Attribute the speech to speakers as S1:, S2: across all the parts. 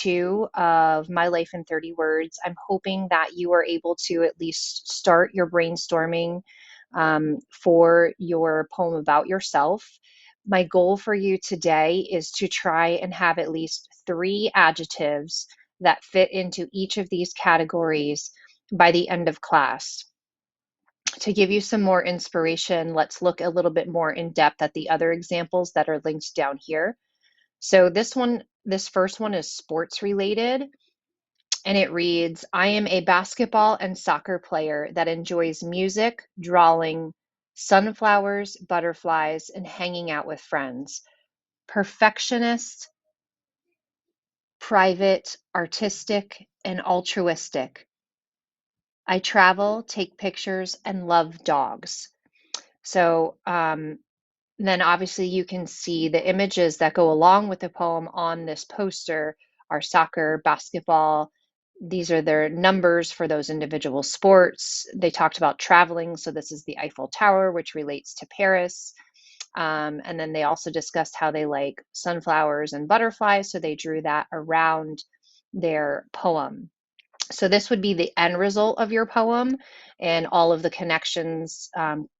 S1: 2 of My Life in 30 Words. I'm hoping that you are able to at least start your brainstorming for your poem about yourself. My goal for you today is to try and have at least 3 adjectives that fit into each of these categories by the end of class. To give you some more inspiration, let's look a little bit more in depth at the other examples that are linked down here. So this first one is sports related, and it reads, I am a basketball and soccer player that enjoys music, drawing, sunflowers, butterflies, and hanging out with friends. Perfectionist, private, artistic, and altruistic. I travel, take pictures, and love dogs. So then obviously you can see the images that go along with the poem on this poster are soccer, basketball. These are their numbers for those individual sports. They talked about traveling. So this is the Eiffel Tower, which relates to Paris. And then they also discussed how they like sunflowers and butterflies. So they drew that around their poem. So this would be the end result of your poem and all of the connections,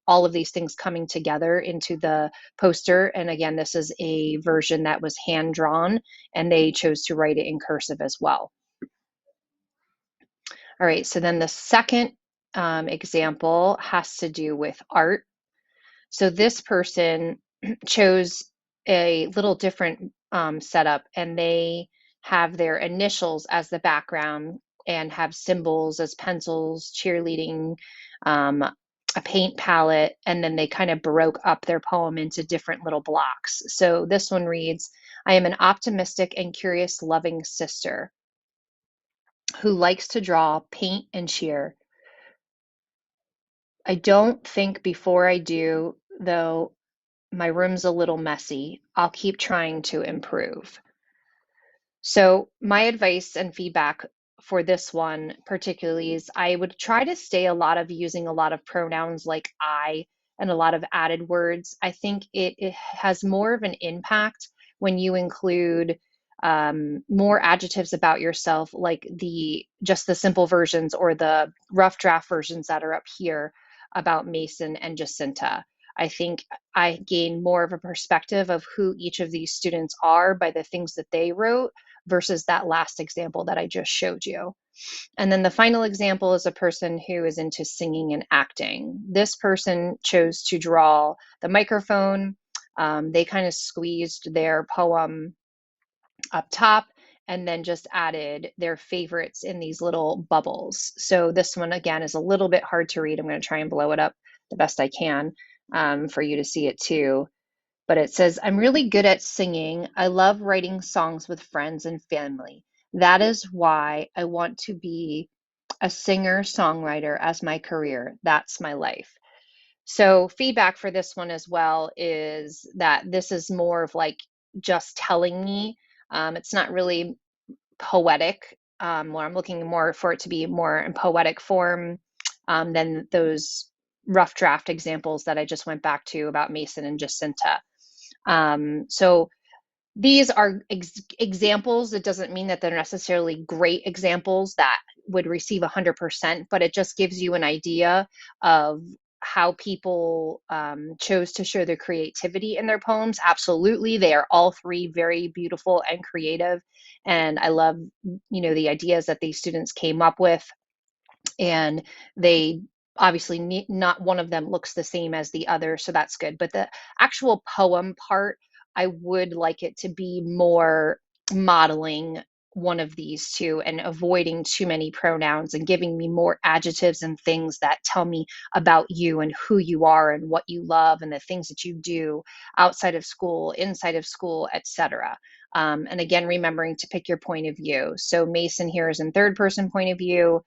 S1: all of these things coming together into the poster. And again, this is a version that was hand drawn and they chose to write it in cursive as well. All right, so then the second example has to do with art. So this person chose a little different setup, and they have their initials as the background and have symbols as pencils, cheerleading, a paint palette, and then they kind of broke up their poem into different little blocks. So this one reads, I am an optimistic and curious loving sister who likes to draw, paint, and cheer. I don't think before I do, though my room's a little messy. I'll keep trying to improve. So, my advice and feedback for this one particularly is I would try to stay a lot of using a lot of pronouns like I and a lot of added words. I think it has more of an impact when you include more adjectives about yourself, like the just the simple versions or the rough draft versions that are up here about Mason and Jacinta. I think I gain more of a perspective of who each of these students are by the things that they wrote versus that last example that I just showed you. And then the final example is a person who is into singing and acting. This person chose to draw the microphone. They kind of squeezed their poem up top and then just added their favorites in these little bubbles. So this one, again, is a little bit hard to read. I'm going to try and blow it up the best I can for you to see it too. But it says, I'm really good at singing. I love writing songs with friends and family. That is why I want to be a singer-songwriter as my career. That's my life. So feedback for this one as well is that this is more of like just telling me. It's not really poetic, or I'm looking more for it to be more in poetic form than those rough draft examples that I just went back to about Mason and Jacinta. So these are examples. It doesn't mean that they're necessarily great examples that would receive 100%, but it just gives you an idea of how people chose to show their creativity in their poems. Absolutely, they are all 3 very beautiful and creative, and I love, the ideas that these students came up with, and they obviously not one of them looks the same as the other, so that's good. But the actual poem part, I would like it to be more modeling one of these two and avoiding too many pronouns and giving me more adjectives and things that tell me about you and who you are and what you love and the things that you do outside of school, inside of school, etc. And again, remembering to pick your point of view. So Mason here is in third person point of view,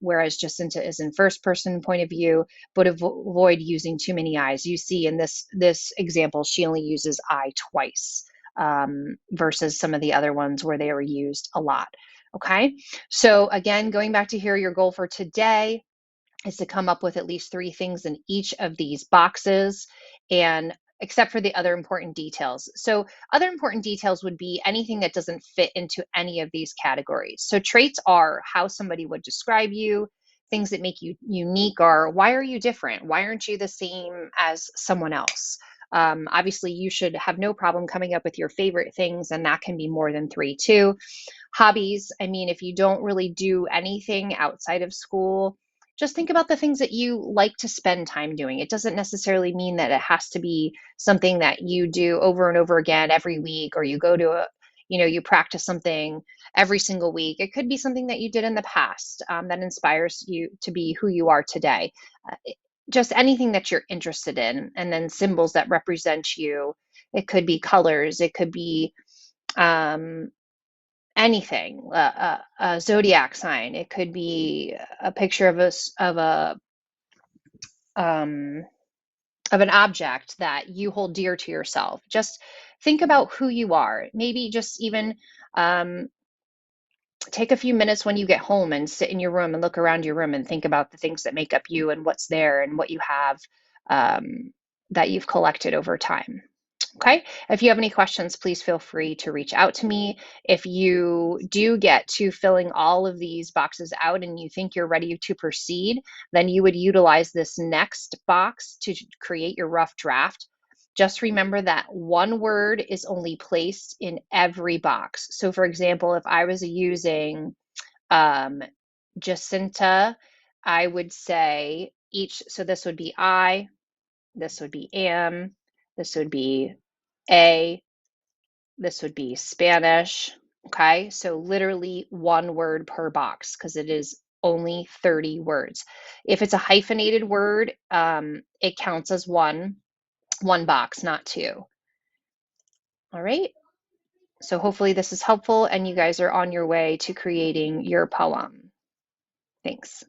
S1: whereas Jacinta is in first person point of view, but avoid using too many I's. You see in this example, she only uses I twice versus some of the other ones where they were used a lot. Okay, so again, going back to here, your goal for today is to come up with at least 3 things in each of these boxes. And except for the other important details. So other important details would be anything that doesn't fit into any of these categories. So traits are how somebody would describe you. Things that make you unique are, why are you different? Why aren't you the same as someone else? Obviously, you should have no problem coming up with your favorite things, and that can be more than three too. Hobbies, I mean, if you don't really do anything outside of school, just think about the things that you like to spend time doing. It doesn't necessarily mean that it has to be something that you do over and over again every week, or you go to a, you practice something every single week. It could be something that you did in the past that inspires you to be who you are today. Just anything that you're interested in, and then symbols that represent you. It could be colors, it could be um, anything, a zodiac sign. It could be a picture of um, of an object that you hold dear to yourself. Just think about who you are. Maybe just even um, take a few minutes when you get home and sit in your room and look around your room and think about the things that make up you and what's there and what you have that you've collected over time. Okay. If you have any questions, please feel free to reach out to me. If you do get to filling all of these boxes out and you think you're ready to proceed, then you would utilize this next box to create your rough draft. Just remember that one word is only placed in every box. So, for example, if I was using um, Jacinta, I would say so this would be I, this would be am, this would be a, this would be Spanish. Okay, so literally one word per box because it is only 30 words. If it's a hyphenated word, it counts as one box, not two. All right, so hopefully this is helpful and you guys are on your way to creating your poem. Thanks.